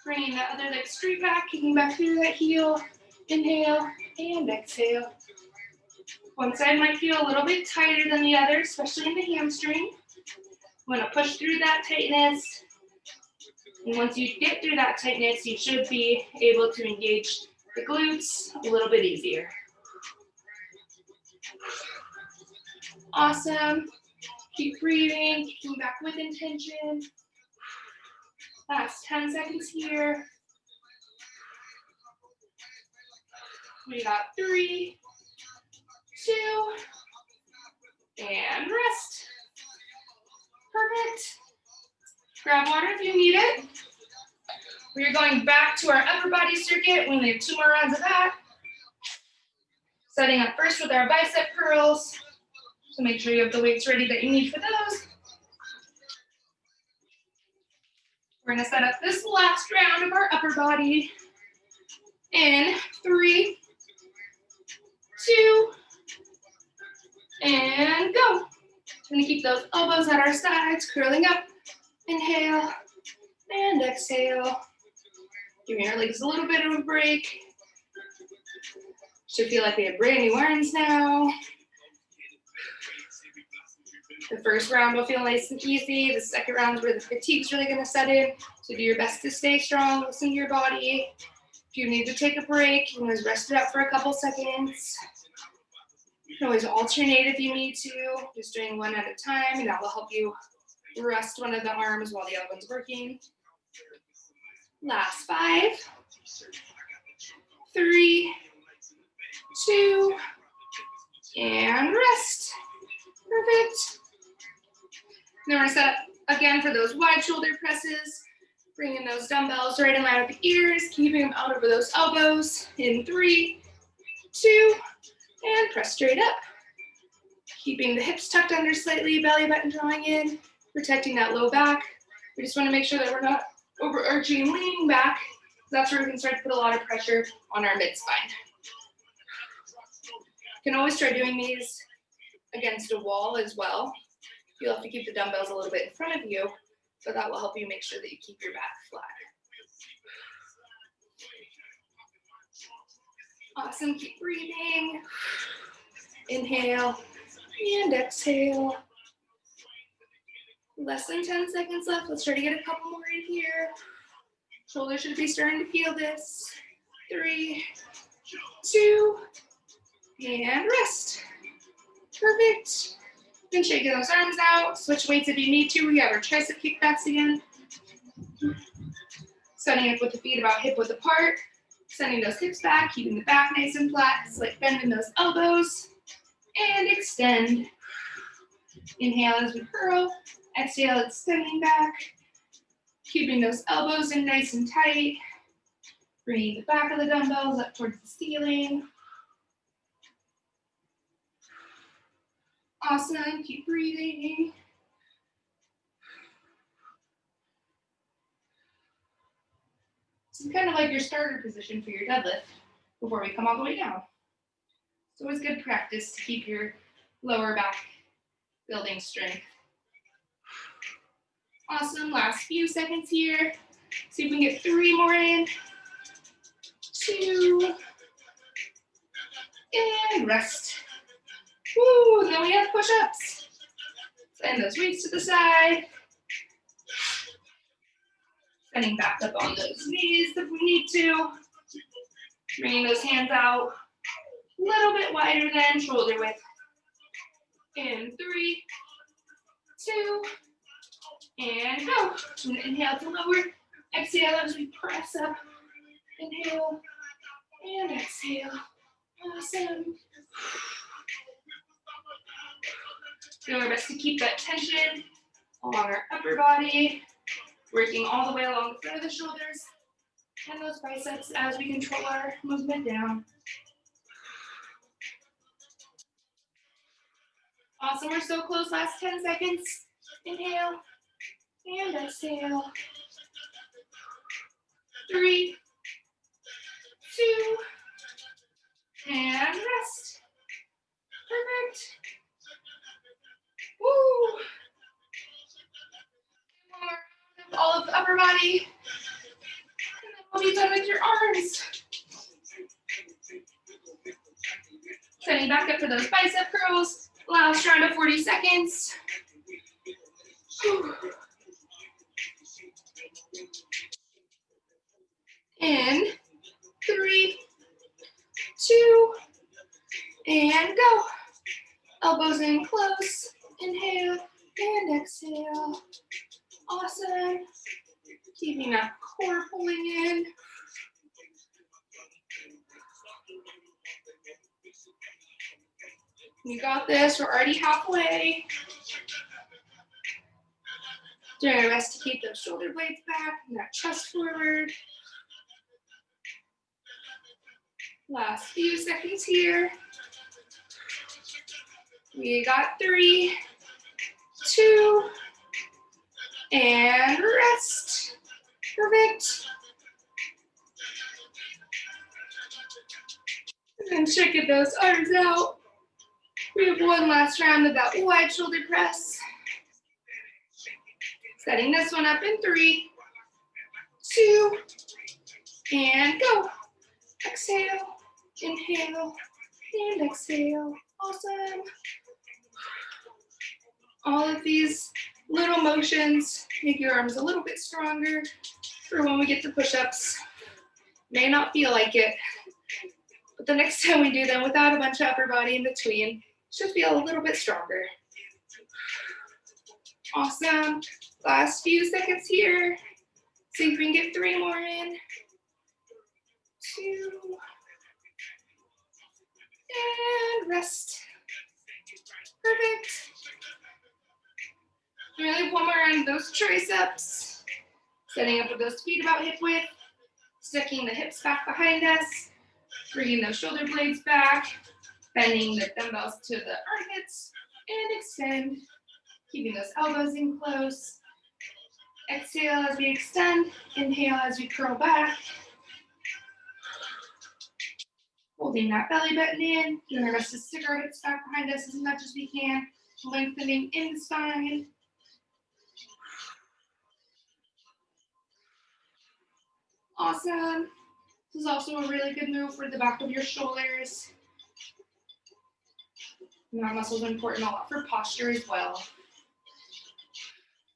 Speaker 1: Bringing that other leg straight back, kicking back through that heel. Inhale and exhale. One side might feel a little bit tighter than the other, especially in the hamstring. You wanna push through that tightness. And once you get through that tightness, you should be able to engage the glutes a little bit easier. Awesome. Keep breathing, kicking back with intention. Last 10 seconds here. We got 3, 2, and rest. Perfect. Grab water if you need it. We're going back to our upper body circuit. We only have 2 more rounds of that. Setting up first with our bicep curls. So make sure you have the weights ready that you need for those. We're gonna set up this last round of our upper body in 3, 2, and go. I'm gonna keep those elbows at our sides, curling up. Inhale and exhale. Giving our legs a little bit of a break. Should feel like we have brand new arms now. The first round will feel nice and easy. The second round is where the fatigue's really gonna set in. So do your best to stay strong, listen to your body. If you need to take a break, you can always rest it out for a couple seconds. You can always alternate if you need to, just doing one at a time, and that will help you rest one of the arms while the other one's working. Last 5, 3, 2, and rest. Perfect. Then we're gonna set up again for those wide shoulder presses. Bringing those dumbbells right in line with the ears, keeping them out over those elbows in 3, 2, and press straight up. Keeping the hips tucked under slightly, belly button drawing in, protecting that low back. We just wanna make sure that we're not overarching and leaning back. That's where we can start to put a lot of pressure on our mid-spine. You can always try doing these against a wall as well. You'll have to keep the dumbbells a little bit in front of you, but that will help you make sure that you keep your back flat. Awesome, keep breathing. Inhale and exhale. Less than 10 seconds left. Let's try to get a couple more in here. Shoulders should be starting to feel this. 3, 2, and rest. Perfect. Then shaking those arms out. Switch weights if you need to. We have our tricep kickbacks again. Setting up with the feet about hip width apart. Sending those hips back, keeping the back nice and flat. It's like bending those elbows. And extend. Inhale as we curl. Exhale, extending back. Keeping those elbows in nice and tight. Bringing the back of the dumbbells up towards the ceiling. Awesome, keep breathing. This is kind of like your starter position for your deadlift before we come all the way down. It's always good practice to keep your lower back building strength. Awesome, last few seconds here. See if we can get 3 more in. 2, and rest. Woo, and then we have push-ups. Send those weights to the side. Sending back up on those knees if we need to. Bringing those hands out a little bit wider than shoulder width. In 3, 2, and go. And inhale to lower. Exhale as we press up. Inhale and exhale. Awesome. Do our best to keep that tension along our upper body, working all the way along the front of the shoulders and those biceps as we control our movement down. Awesome, we're so close, last 10 seconds. Inhale and exhale. 3, 2, and rest. Perfect. Woo! One more round of all of the upper body. And then we'll be done with your arms. Setting back up for those bicep curls. Last round of 40 seconds. Whew. In 3, 2, and go. Elbows in close. Inhale and exhale. Awesome. Keeping that core pulling in. You got this. We're already halfway. Doing our best to keep those shoulder blades back and that chest forward. Last few seconds here. We got 3, 2, and rest. Perfect. And then checking those arms out. We have one last round of that wide shoulder press. Setting this one up in 3, 2, and go. Exhale, inhale, and exhale. Awesome. All of these little motions make your arms a little bit stronger for when we get to push-ups. May not feel like it, but the next time we do them without a bunch of upper body in between, should feel a little bit stronger. Awesome. Last few seconds here. See if we can get 3 more in. 2. And rest. Perfect. We only have one more round of those triceps. Setting up with those feet about hip width. Sticking the hips back behind us. Bringing those shoulder blades back. Bending the dumbbells to the armpits. And extend. Keeping those elbows in close. Exhale as we extend. Inhale as we curl back. Holding that belly button in, doing our best to stick our hips back behind us as much as we can, lengthening in the spine. Awesome. This is also a really good move for the back of your shoulders. And our muscles are important a lot for posture as well.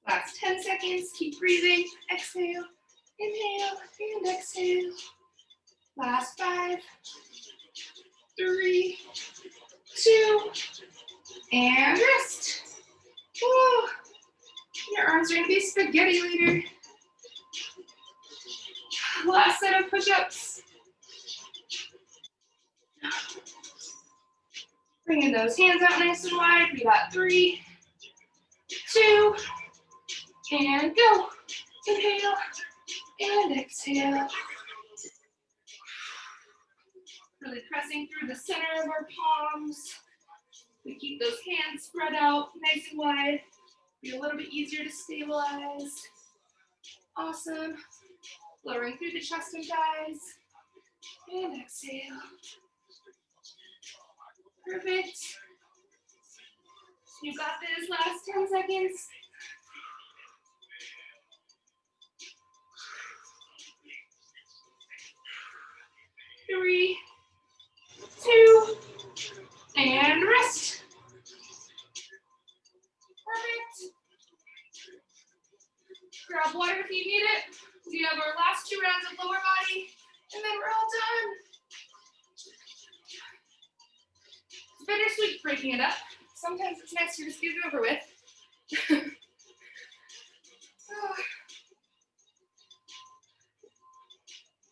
Speaker 1: Last 10 seconds, keep breathing. Exhale, inhale, and exhale. Last 5, 3, 2, and rest. Whoa. Your arms are gonna be spaghetti later. Last set of push-ups. Bringing those hands out nice and wide. We got 3, 2, and go. Inhale and exhale. Really pressing through the center of our palms. We keep those hands spread out nice and wide. Be a little bit easier to stabilize. Awesome. Lowering through the chest and thighs. And exhale. Perfect. You got this. Last 10 seconds. Three, 2, and rest. Perfect. Grab water if you need it. We have our last 2 rounds of lower body, and then we're all done. It's bittersweet breaking it up. Sometimes it's nice to just get it over with.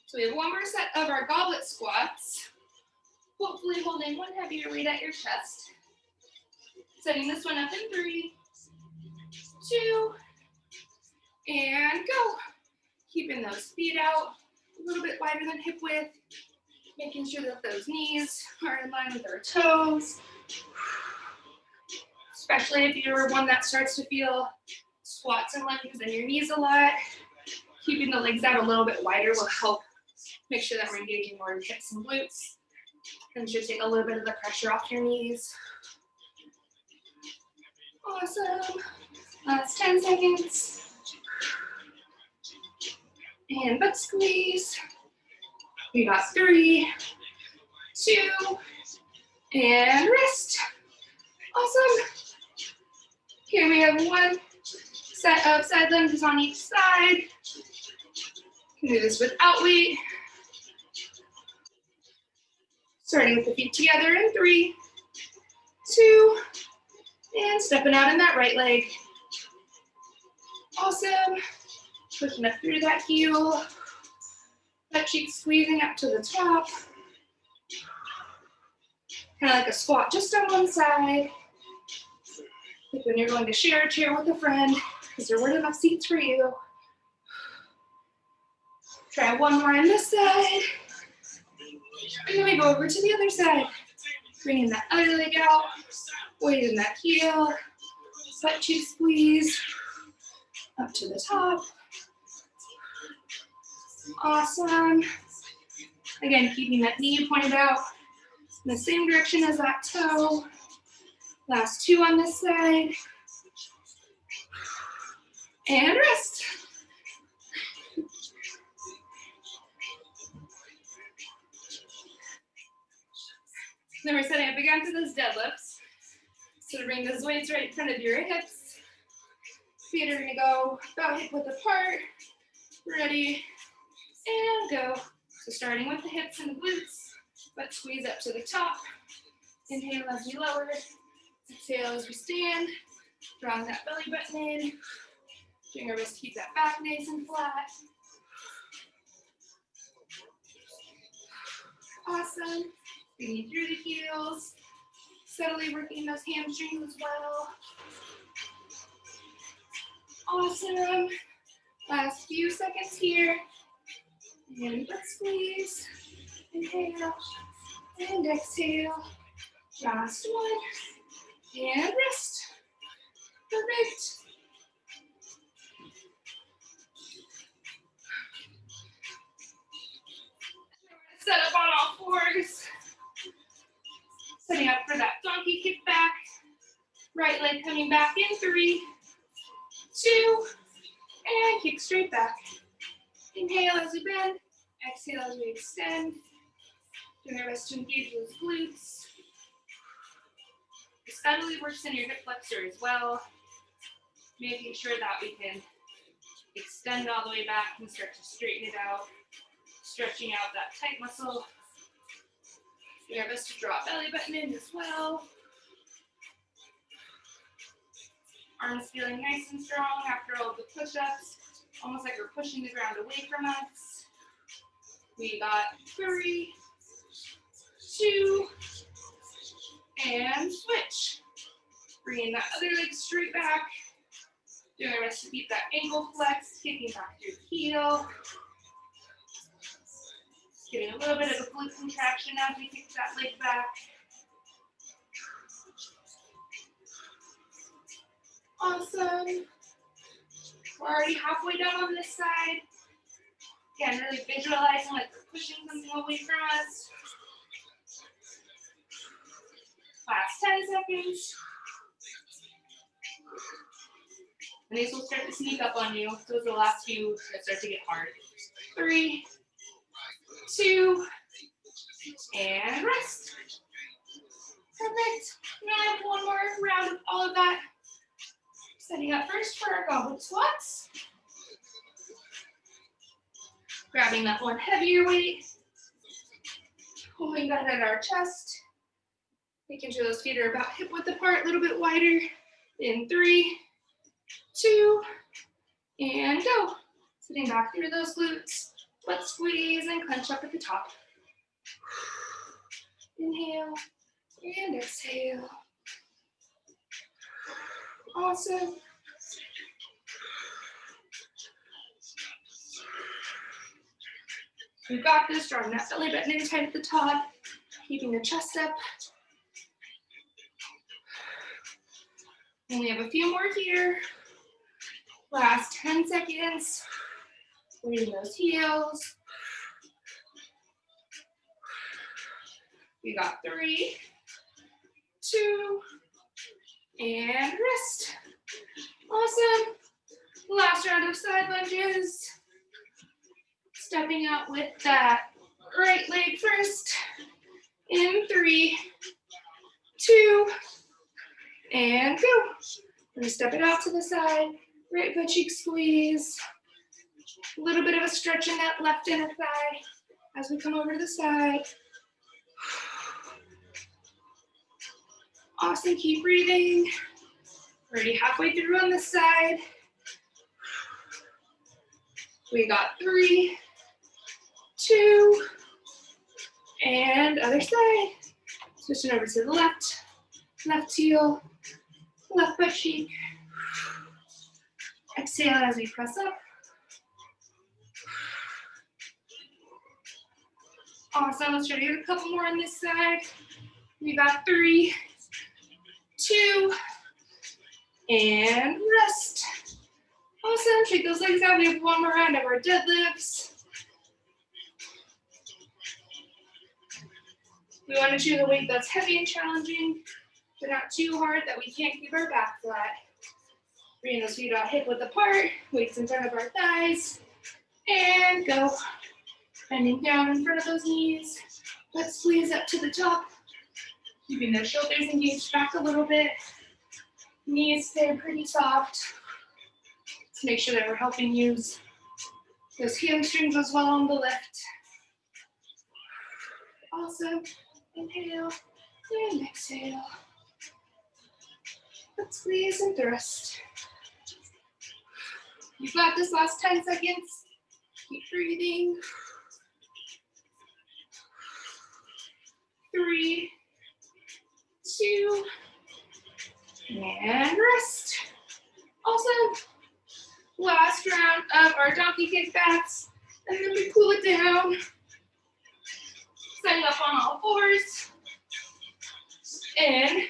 Speaker 1: So we have one more set of our goblet squats. Hopefully holding one heavier weight at your chest. Setting this one up in 3, 2, and go. Keeping those feet out a little bit wider than hip width. Making sure that those knees are in line with our toes. Especially if you're one that starts to feel squats and lunges in your knees a lot. Keeping the legs out a little bit wider will help make sure that we're engaging more in hips and glutes. And should take a little bit of the pressure off your knees. Awesome. Last 10 seconds. And butt squeeze. We got 3, 2, and rest. Awesome. Here we have 1 set of side lunges on each side. You can do this without weight. Starting with the feet together in 3, 2, and stepping out in that right leg. Awesome. Pushing up through that heel. That cheek squeezing up to the top. Kind of like a squat just on one side. Like when you're going to share a chair with a friend, because there weren't enough seats for you. Try one more on this side. And then we go over to the other side. Bringing that other leg out. Weight in that heel. Butt cheek squeeze. Up to the top. Awesome. Again, keeping that knee pointed out in the same direction as that toe. Last 2 on this side. And rest. Then we're setting up again for those deadlifts. So bring those weights right in front of your hips. Feet are gonna go about hip width apart. Ready, and go. So starting with the hips and the glutes, but squeeze up to the top. Inhale as we lower. Exhale as we stand. Drawing that belly button in. Doing our best to keep that back nice and flat. Awesome. Bringing through the heels. Steadily working those hamstrings as well. Awesome. Last few seconds here. And butt squeeze. Inhale. And exhale. Last one. And rest. Perfect. Set up on all fours. Right leg coming back in 3, 2, and kick straight back. Inhale as we bend, exhale as we extend. Doing our best to engage those glutes. This steadily works in your hip flexor as well, making sure that we can extend all the way back and start to straighten it out, stretching out that tight muscle. Doing our best to draw belly button in as well. Arms feeling nice and strong after all the push-ups, almost like we're pushing the ground away from us. We got 3, 2, and switch. Bringing that other leg straight back. Doing our best to keep that ankle flexed, kicking back through the heel. Getting a little bit of a glute contraction as we kick that leg back. Awesome. We're already halfway down on this side. Again, really visualizing like we're pushing something away from us. Last 10 seconds. And these will start to sneak up on you. Those are the last few that start to get hard. 3, 2, and rest. Perfect. Now one more round of all of that. Setting up first for our goblet squats. Grabbing that one heavier weight. Pulling that at our chest. Making sure those feet are about hip width apart, a little bit wider. In 3, 2, and go. Sitting back through those glutes. Butt squeeze and clench up at the top. Inhale and exhale. Awesome. We've got this, drawing that belly button in tight at the top, keeping the chest up. And we have a few more here. Last 10 seconds. Leading those heels. We got 3, 2, and rest. Awesome. Last round of side lunges. Stepping out with that right leg first. In 3, 2, and go. We're gonna step it out to the side. Right butt cheek squeeze. A little bit of a stretch in that left inner thigh as we come over to the side. Awesome, keep breathing. Already halfway through on this side. We got 3, 2, and other side. Switching over to the left. Left heel, left butt cheek. Exhale as we press up. Awesome, let's try to get a couple more on this side. We got 3, 2, and rest. Awesome, shake those legs out. We have one more round of our deadlifts. We want to choose a weight that's heavy and challenging, but not too hard that we can't keep our back flat. Bringing those feet out hip width apart, weights in front of our thighs, and go. Bending down in front of those knees. Let's squeeze up to the top. Keeping those shoulders engaged back a little bit. Knees stay pretty soft. Let's make sure that we're helping use those hamstrings as well on the lift. Awesome. Inhale and exhale. Let's squeeze and thrust. You've got this, last 10 seconds. Keep breathing. 3, 2, and rest. Awesome. Last round of our donkey kickbacks, and then we cool it down. Setting up on all fours. In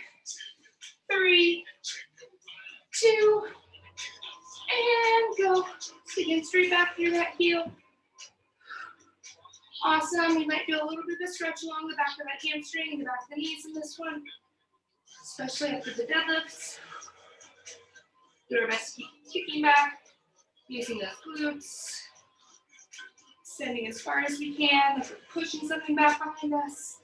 Speaker 1: 3, 2, and go. Sticking straight back through that heel. Awesome. We might feel a little bit of a stretch along the back of that hamstring, the back of the knees in this one. especially after the deadlifts. Do our best to keep kicking back, using those glutes, extending as far as we can, like we're pushing something back behind us.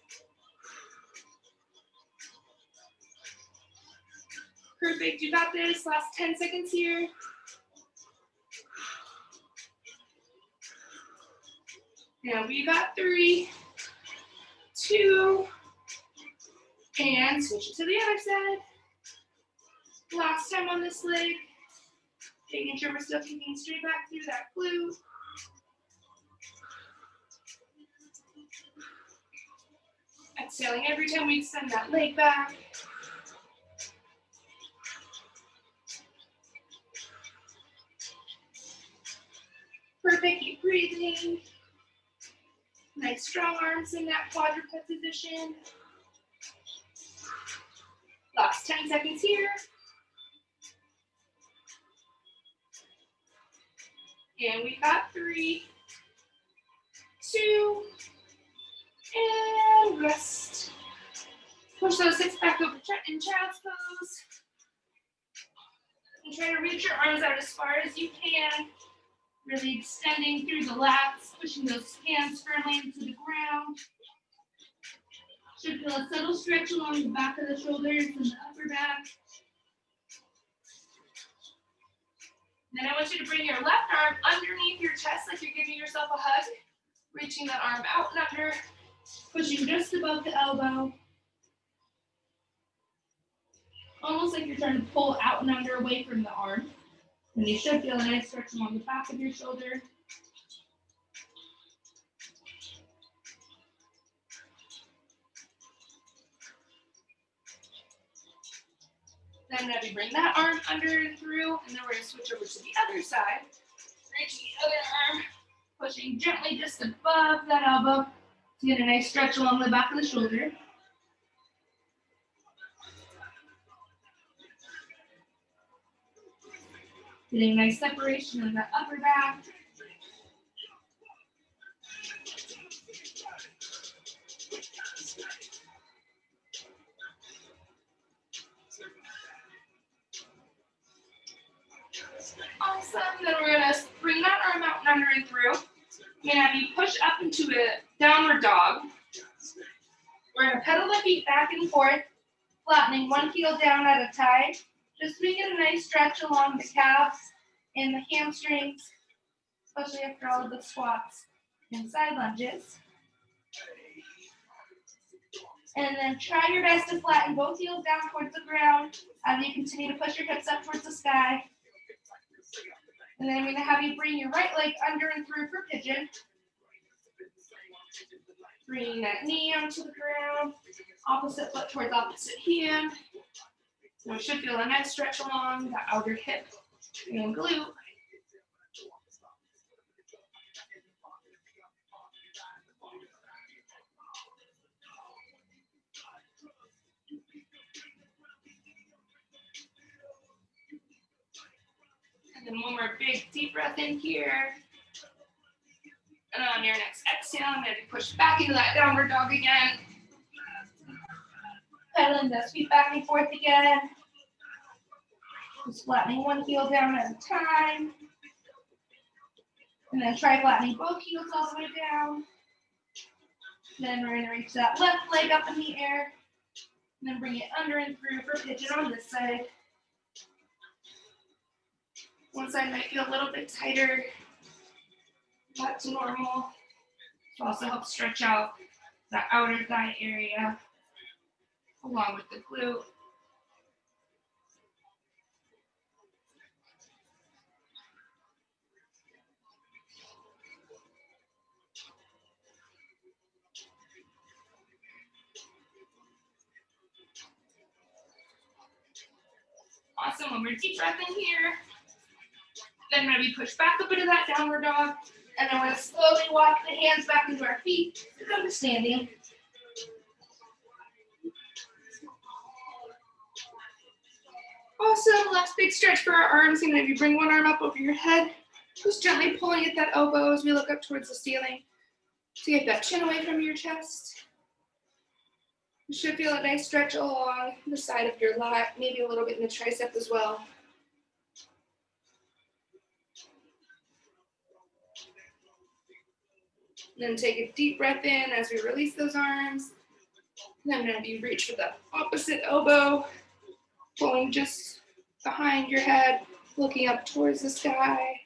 Speaker 1: Perfect, you got this. Last 10 seconds here. Now we got 3, 2, and switch it to the other side. Last time on this leg. Making sure we're still kicking straight back through that glute. Exhaling every time we extend that leg back. Perfect, keep breathing. Nice strong arms in that quadruped position. Last 10 seconds here. And we got 3, 2, and rest. Push those hips back over in child's pose. And try to reach your arms out as far as you can. Really extending through the lats, pushing those hands firmly into the ground. Should feel a subtle stretch along the back of the shoulders and the upper back. Then I want you to bring your left arm underneath your chest like you're giving yourself a hug. Reaching that arm out and under, pushing just above the elbow. Almost like you're trying to pull out and under away from the arm. And you should feel a nice stretch along the back of your shoulder. Then maybe bring that arm under and through, and then we're going to switch over to the other side. Reaching the other arm, pushing gently just above that elbow to get a nice stretch along the back of the shoulder. Getting a nice separation of that upper back. Awesome. Then we're going to bring that arm out and under and through. We're going to have you push up into a downward dog. We're going to pedal the feet back and forth, flattening one heel down at a time. Just so we get a nice stretch along the calves and the hamstrings, especially after all of the squats and side lunges. And then try your best to flatten both heels down towards the ground as you continue to push your hips up towards the sky. And then I'm going to have you bring your right leg under and through for pigeon. Bringing that knee onto the ground, opposite foot towards opposite hand. So we should feel a nice stretch along the outer hip and glute. And then one more big deep breath in here. And on your next exhale, I'm going to push back into that downward dog again. Pedaling those feet back and forth again. Just flattening one heel down at a time. And then try flattening both heels all the way down. Then we're going to reach that left leg up in the air. And then bring it under and through for pigeon on this side. One side might feel a little bit tighter. That's normal. It also helps stretch out that outer thigh area along with the glute. Awesome. One more deep breath in here. Then maybe push back up into that downward dog. And then we're going to slowly walk the hands back into our feet to come to standing. Awesome. Last big stretch for our arms. And maybe bring one arm up over your head. Just gently pulling at that elbow as we look up towards the ceiling. So get that chin away from your chest. You should feel a nice stretch along the side of your lat, maybe a little bit in the tricep as well. Then take a deep breath in as we release those arms. And then I'm going to have you reach for the opposite elbow, pulling just behind your head, looking up towards the sky.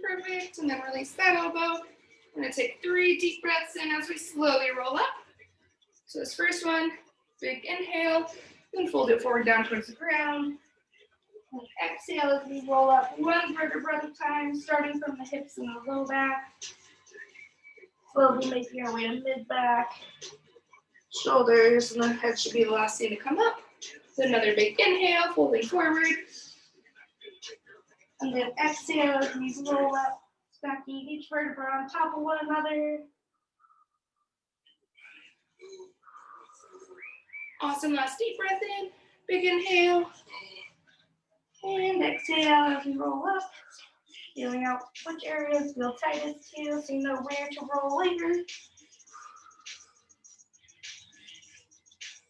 Speaker 1: Perfect, and then release that elbow. I'm gonna take 3 deep breaths in as we slowly roll up. So this first one, big inhale, then fold it forward down towards the ground. And exhale as we roll up 1 vertebra at a time, starting from the hips and the low back. Slowly making our way to mid-back. Shoulders and the head should be the last thing to come up. So another big inhale, folding forward. And then exhale as we roll up, stacking each vertebra on top of one another. Awesome, last deep breath in, big inhale. And exhale as we roll up, feeling out which areas feel tightest to you so you know where to roll later.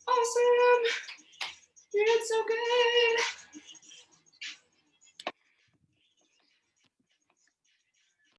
Speaker 1: Awesome, you're doing so good.